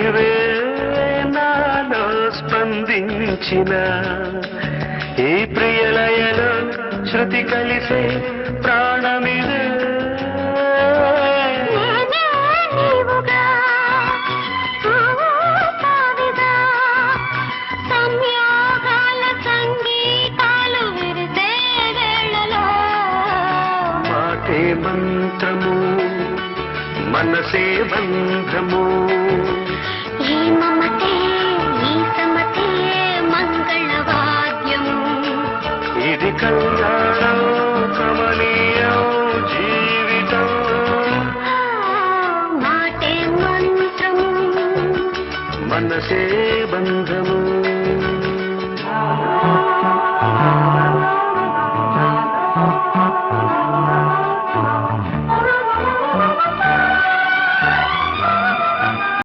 నీవే నాలో స్పందించిన ఈ ప్రియలయలో శృతి కలిసే ప్రాణమిదే మంత్రము మనసే బంధము ఈ మమతే ఈ సమతే మంగళవాద్యము ఇది కళ్యాణం కమనీయం జీవితం మాటే మంత్రము మనసే బంధము